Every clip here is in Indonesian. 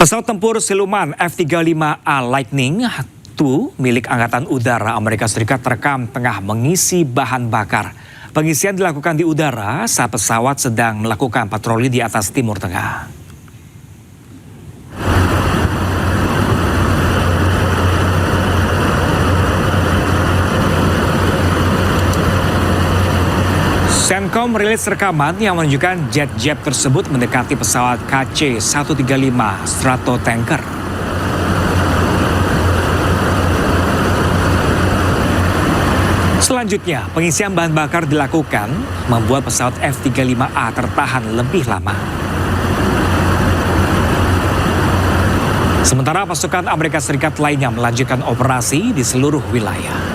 Pesawat tempur siluman F-35A Lightning II milik Angkatan Udara Amerika Serikat terekam tengah mengisi bahan bakar. Pengisian dilakukan di udara saat pesawat sedang melakukan patroli di atas Timur Tengah. Senkom merilis rekaman yang menunjukkan jet-jet tersebut mendekati pesawat KC-135 Stratotanker. Selanjutnya, pengisian bahan bakar dilakukan membuat pesawat F-35A tertahan lebih lama. Sementara pasukan Amerika Serikat lainnya melanjutkan operasi di seluruh wilayah.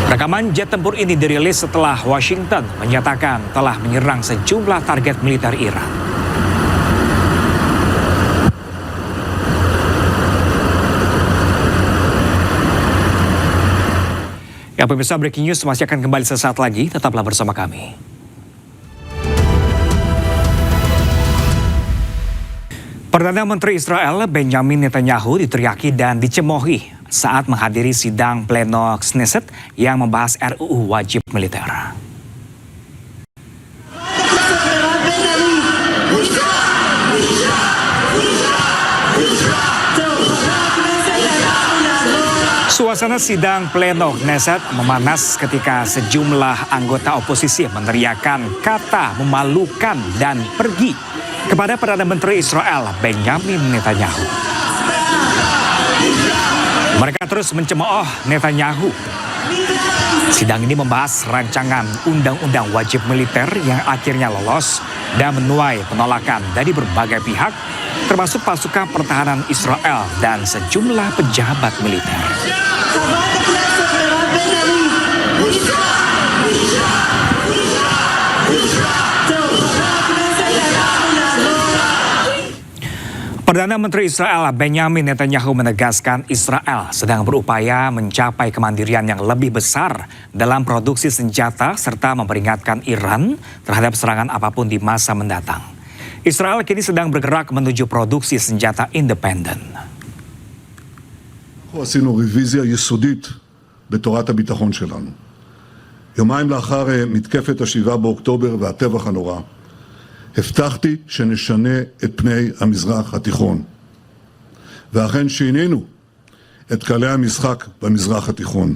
Rekaman jet tempur ini dirilis setelah Washington menyatakan telah menyerang sejumlah target militer Iran. Ya pemirsa, breaking news masih akan kembali sesaat lagi, tetaplah bersama kami. Perdana Menteri Israel Benjamin Netanyahu diteriaki dan dicemoohi saat menghadiri sidang pleno Knesset yang membahas RUU wajib militer. Suasana sidang pleno Knesset memanas ketika sejumlah anggota oposisi meneriakkan kata memalukan dan pergi kepada Perdana Menteri Israel Benjamin Netanyahu. Mereka terus mencemooh Netanyahu. Sidang ini membahas rancangan undang-undang wajib militer yang akhirnya lolos dan menuai penolakan dari berbagai pihak, termasuk pasukan pertahanan Israel dan sejumlah pejabat militer. Perdana Menteri Israel Benjamin Netanyahu menegaskan Israel sedang berupaya mencapai kemandirian yang lebih besar dalam produksi senjata serta memperingatkan Iran terhadap serangan apapun di masa mendatang. Israel kini sedang bergerak menuju produksi senjata independen. עשינו רוויזיה יסודית בתורת הביטחון שלנו. יומיים לאחר מתקפת ה-7 באוקטובר והטבח הנורא, הבטחתי שנשנה את פני המזרח התיכון. ואכן שינינו את כללי המשחק במזרח התיכון.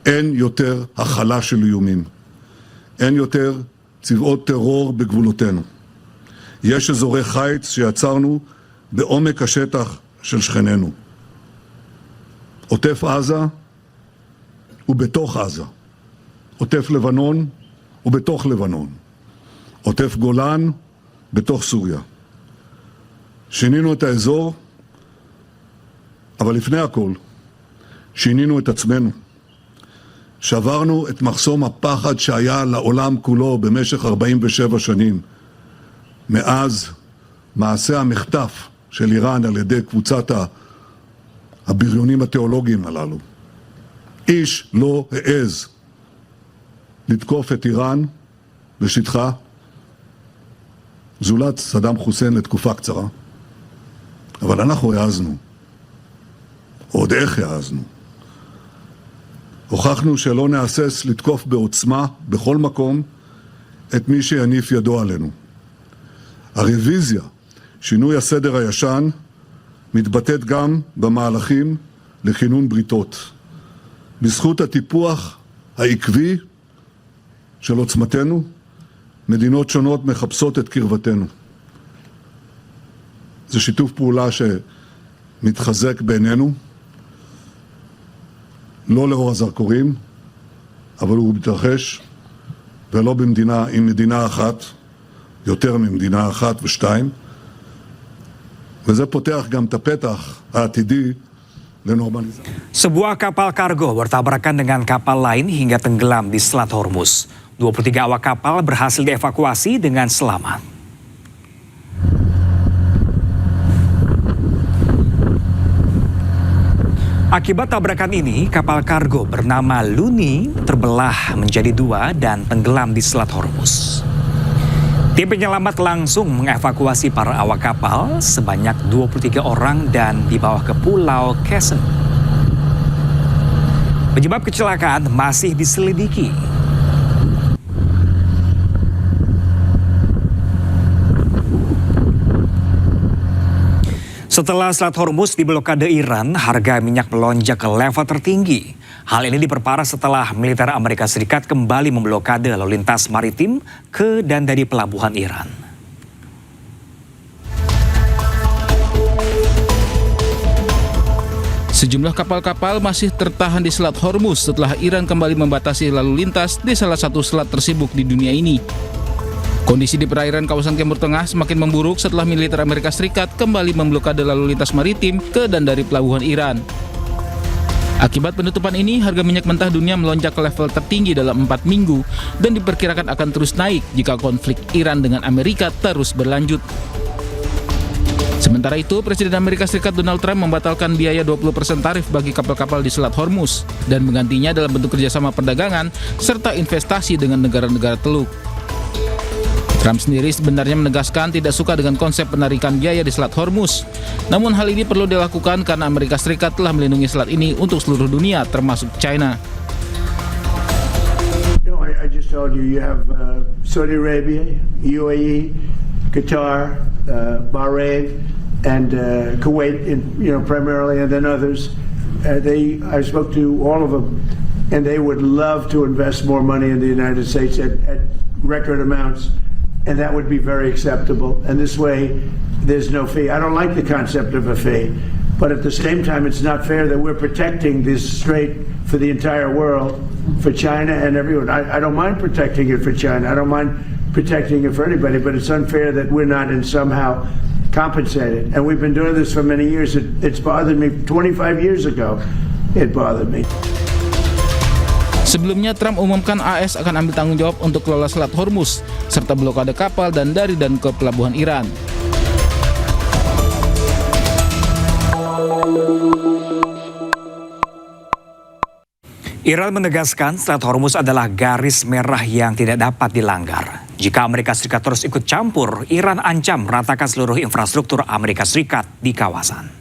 אין יותר הכלה של איומים. אין יותר צבאות טרור בגבולותינו. יש אזורי חיץ שיצרנו בעומק השטח של שכנינו. עוטף עזה ובתוך עזה. עוטף לבנון ובתוך לבנון. עוטף גולן בתוך סוריה. שינינו את האזור, אבל לפני הכל שינינו את עצמנו. שברנו את מחסום הפחד שהיה לעולם כולו במשך 47 שנים. מאז מעשה המחטף של איראן על ידי קבוצת הבריונים התיאולוגיים הללו. איש לא העז לתקוף את איראן בשטחה, זולת סדאם חוסיין לתקופה קצרה. אבל אנחנו העזנו. עוד איך העזנו. הוכחנו שלא נהסס לתקוף בעוצמה בכל מקום את מי שיניף ידו עלינו. הרוויזיה, שינוי הסדר הישן, מתבטאת גם במהלכים לכינון בריתות. בזכות הטיפוח העקבי של עוצמתנו, מדינות שונות מחפשות את קרבתנו. זה שיתוף פעולה שמתחזק בינינו, לא לאור הזרקורים, אבל הוא מתרחש, ולא במדינה עם מדינה אחת, יותר ממדינה אחת ושתיים, וזה פותח גם את הפתח העתידי לנורמליזציה. Sebuah kapal kargo bertabrakan dengan kapal lain hingga tenggelam di Selat Hormuz. 23 awak kapal berhasil dievakuasi dengan selamat. Akibat tabrakan ini, kapal kargo bernama Luni terbelah menjadi dua dan tenggelam di Selat Hormuz. Tim penyelamat langsung mengevakuasi para awak kapal sebanyak 23 orang dan dibawa ke Pulau Quezon. Penyebab kecelakaan masih diselidiki. Setelah Selat Hormuz diblokade Iran, harga minyak melonjak ke level tertinggi. Hal ini diperparah setelah militer Amerika Serikat kembali memblokade lalu lintas maritim ke dan dari pelabuhan Iran. Sejumlah kapal-kapal masih tertahan di Selat Hormuz setelah Iran kembali membatasi lalu lintas di salah satu selat tersibuk di dunia ini. Kondisi di perairan kawasan Timur Tengah semakin memburuk setelah militer Amerika Serikat kembali memblokade lalu lintas maritim ke dan dari pelabuhan Iran. Akibat penutupan ini, harga minyak mentah dunia melonjak ke level tertinggi dalam 4 minggu dan diperkirakan akan terus naik jika konflik Iran dengan Amerika terus berlanjut. Sementara itu, Presiden Amerika Serikat Donald Trump membatalkan biaya 20% tarif bagi kapal-kapal di Selat Hormuz dan menggantinya dalam bentuk kerjasama perdagangan serta investasi dengan negara-negara Teluk. Trump sendiri sebenarnya menegaskan tidak suka dengan konsep penarikan biaya di Selat Hormuz. Namun hal ini perlu dilakukan karena Amerika Serikat telah melindungi selat ini untuk seluruh dunia termasuk China. No, I just told you have Saudi Arabia, UAE, Qatar, Bahrain, and Kuwait, primarily, and then others. I spoke to all of them, and they would love to invest more money in the United States at record amounts. And that would be very acceptable. And this way, there's no fee. I don't like the concept of a fee. But at the same time, it's not fair that we're protecting this strait for the entire world, for China and everyone. I don't mind protecting it for China. I don't mind protecting it for anybody. But it's unfair that we're not in somehow compensated. And we've been doing this for many years. It's bothered me. 25 years ago, it bothered me. Sebelumnya, Trump umumkan AS akan ambil tanggung jawab untuk kelola Selat Hormuz, serta blokade kapal dan dari dan ke pelabuhan Iran. Iran menegaskan Selat Hormuz adalah garis merah yang tidak dapat dilanggar. Jika Amerika Serikat terus ikut campur, Iran ancam meratakan seluruh infrastruktur Amerika Serikat di kawasan.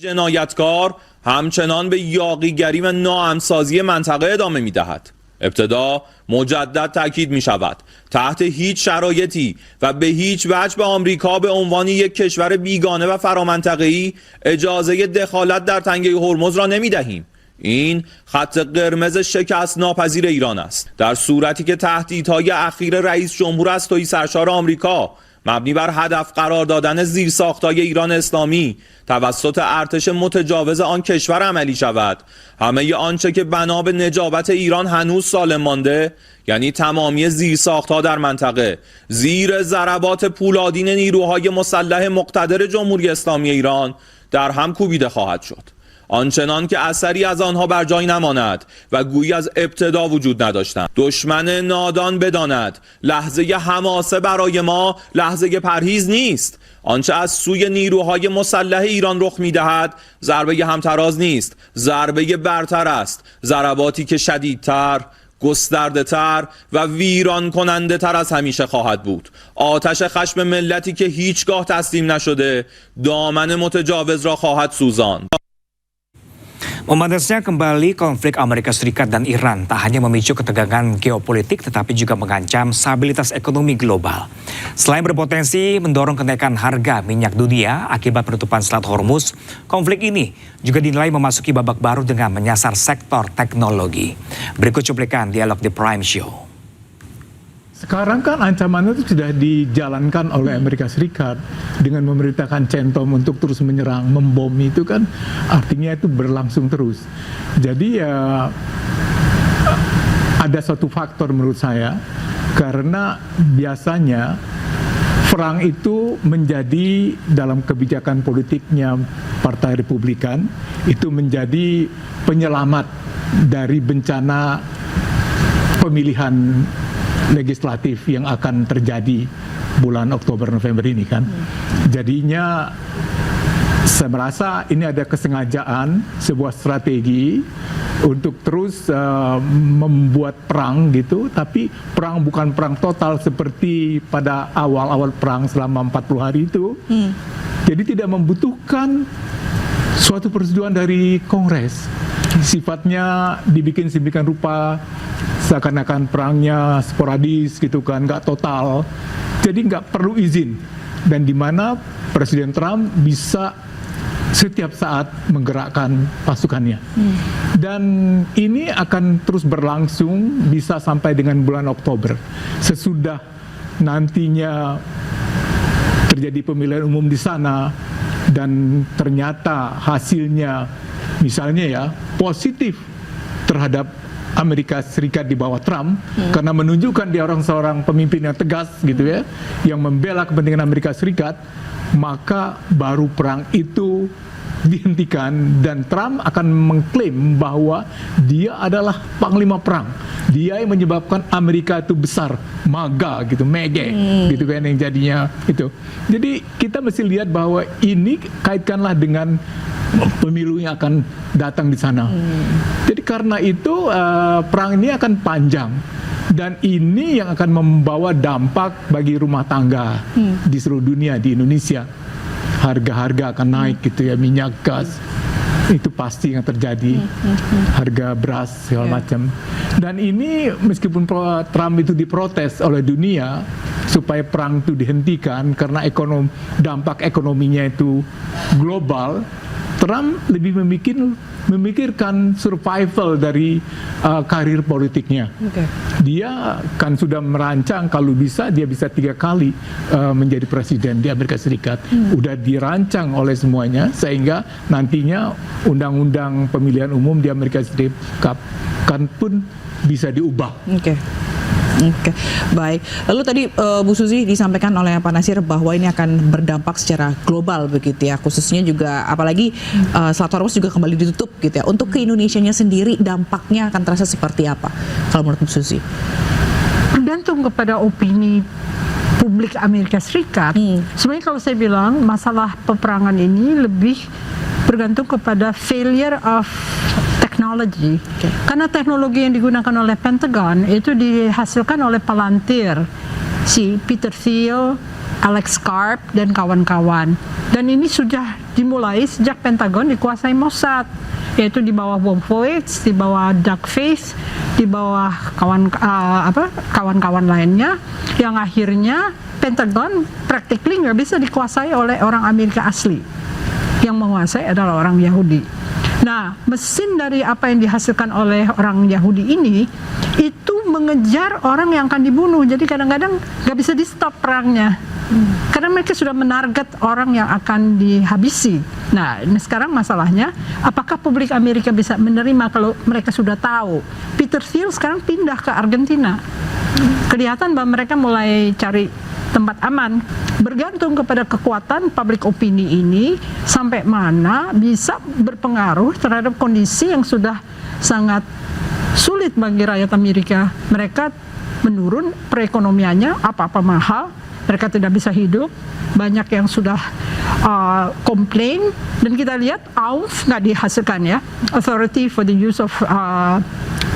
جنایتکار همچنان به یاغیگری و ناامن‌سازی منطقه ادامه می‌دهد. ابتدا مجدد تاکید می‌شود تحت هیچ شرایطی و به هیچ وجه به آمریکا به عنوان یک کشور بیگانه و فرامنطقه‌ای اجازه دخالت در تنگه هرمز را نمی‌دهیم. این خط قرمز شکست ناپذیر ایران است. در صورتی که تهدیدهای اخیر رئیس جمهور از تویی سرشار آمریکا مبنی بر هدف قرار دادن زیرساخت‌های ایران اسلامی توسط ارتش متجاوز آن کشور عملی شود، همه آنچه که بنا به نجابت ایران هنوز سالم مانده، یعنی تمامی زیرساخت‌ها در منطقه زیر ضربات پولادین نیروهای مسلح مقتدر جمهوری اسلامی ایران در هم کوبیده خواهد شد. آنچنان که اثری از آنها بر جای نماند و گویی از ابتدا وجود نداشتند. دشمن نادان بداند لحظه حماسه برای ما لحظه پرهیز نیست. آنچه از سوی نیروهای مسلح ایران رخ می‌دهد ضربه همتراز نیست، ضربه برتر است، ضرباتی که شدیدتر، گسترده‌تر و ویران کننده تر از همیشه خواهد بود. آتش خشم ملتی که هیچگاه تسلیم نشده دامن متجاوز را خواهد سوزاند. Memanasnya kembali konflik Amerika Serikat dan Iran tak hanya memicu ketegangan geopolitik tetapi juga mengancam stabilitas ekonomi global. Selain berpotensi mendorong kenaikan harga minyak dunia akibat penutupan Selat Hormuz, konflik ini juga dinilai memasuki babak baru dengan menyasar sektor teknologi. Berikut cuplikan dialog The Prime Show. Sekarang kan ancaman itu sudah dijalankan oleh Amerika Serikat dengan memerintahkan CENTOM untuk terus menyerang, membom itu kan artinya itu berlangsung terus. Jadi ya ada satu faktor menurut saya karena biasanya perang itu menjadi dalam kebijakan politiknya Partai Republikan itu menjadi penyelamat dari bencana pemilihan legislatif yang akan terjadi bulan Oktober-November ini kan. Jadinya saya merasa ini ada kesengajaan, sebuah strategi untuk terus membuat perang gitu, tapi perang bukan perang total seperti pada awal-awal perang selama 40 hari itu. Jadi tidak membutuhkan suatu persetujuan dari Kongres. Sifatnya dibikin sedemikian rupa, seakan-akan perangnya sporadis gitu kan, nggak total. Jadi nggak perlu izin. Dan di mana Presiden Trump bisa setiap saat menggerakkan pasukannya. Dan ini akan terus berlangsung bisa sampai dengan bulan Oktober. Sesudah nantinya terjadi pemilihan umum di sana dan ternyata hasilnya misalnya ya positif terhadap Amerika Serikat di bawah Trump, karena menunjukkan dia seorang pemimpin yang tegas gitu ya, yang membela kepentingan Amerika Serikat, maka baru perang itu dihentikan dan Trump akan mengklaim bahwa dia adalah panglima perang. Dia yang menyebabkan Amerika itu besar, MAGA gitu, mege gitu kan yang jadinya itu. Jadi kita mesti lihat bahwa ini kaitkanlah dengan pemilu yang akan datang di sana. Jadi karena itu perang ini akan panjang dan ini yang akan membawa dampak bagi rumah tangga di seluruh dunia, di Indonesia. Harga-harga akan naik gitu ya, minyak, gas, itu pasti yang terjadi, harga beras segala macam. Dan ini meskipun Trump itu diprotes oleh dunia supaya perang itu dihentikan karena dampak ekonominya itu global, Trump lebih memikirkan survival dari karir politiknya. Dia kan sudah merancang kalau bisa dia bisa 3 kali menjadi presiden di Amerika Serikat. Udah dirancang oleh semuanya sehingga nantinya undang-undang pemilihan umum di Amerika Serikat kan pun bisa diubah. Oke, baik. Lalu tadi Bu Suzy disampaikan oleh Pak Nasir bahwa ini akan berdampak secara global begitu ya, khususnya juga apalagi Selat Hormuz juga kembali ditutup gitu ya. Untuk ke Indonesianya sendiri dampaknya akan terasa seperti apa kalau menurut Bu Suzy? Bergantung kepada opini publik Amerika Serikat. Sebenarnya kalau saya bilang masalah peperangan ini lebih bergantung kepada failure of technology. Karena teknologi yang digunakan oleh Pentagon itu dihasilkan oleh Palantir, si Peter Thiel, Alex Karp, dan kawan-kawan. Dan ini sudah dimulai sejak Pentagon dikuasai Mossad, yaitu di bawah Wolfowitz, di bawah Doug Faith, di bawah kawan-kawan lainnya, yang akhirnya Pentagon practically nggak bisa dikuasai oleh orang Amerika asli. Yang menguasai adalah orang Yahudi. Nah, mesin dari apa yang dihasilkan oleh orang Yahudi ini itu mengejar orang yang akan dibunuh. Jadi kadang-kadang nggak bisa di-stop perangnya. Karena mereka sudah menarget orang yang akan dihabisi. Nah, ini sekarang masalahnya, apakah publik Amerika bisa menerima kalau mereka sudah tahu? Peter Thiel sekarang pindah ke Argentina. Kelihatan bahwa mereka mulai cari tempat aman. Bergantung kepada kekuatan public opini ini sampai mana bisa berpengaruh terhadap kondisi yang sudah sangat sulit bagi rakyat Amerika. Mereka menurun perekonomiannya, apa-apa mahal, mereka tidak bisa hidup, banyak yang sudah komplain, dan kita lihat AUF nggak dihasilkan ya, Authority for the Use of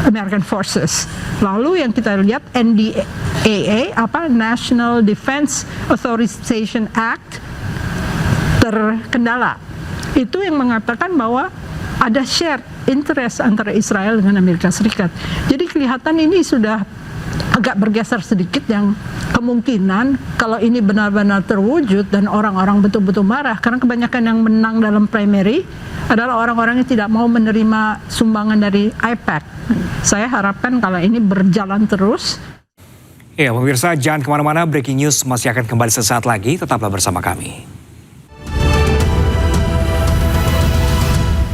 American Forces. Lalu yang kita lihat NDAA, National Defense Authorization Act, terkendala. Itu yang mengatakan bahwa ada shared interest antara Israel dengan Amerika Serikat. Jadi kelihatan ini sudah agak bergeser sedikit, yang kemungkinan kalau ini benar-benar terwujud dan orang-orang betul-betul marah, karena kebanyakan yang menang dalam primary adalah orang-orang yang tidak mau menerima sumbangan dari AIPAC. Saya harapkan kalau ini berjalan terus. Ya, pemirsa, jangan kemana-mana, breaking news masih akan kembali sesaat lagi, tetaplah bersama kami.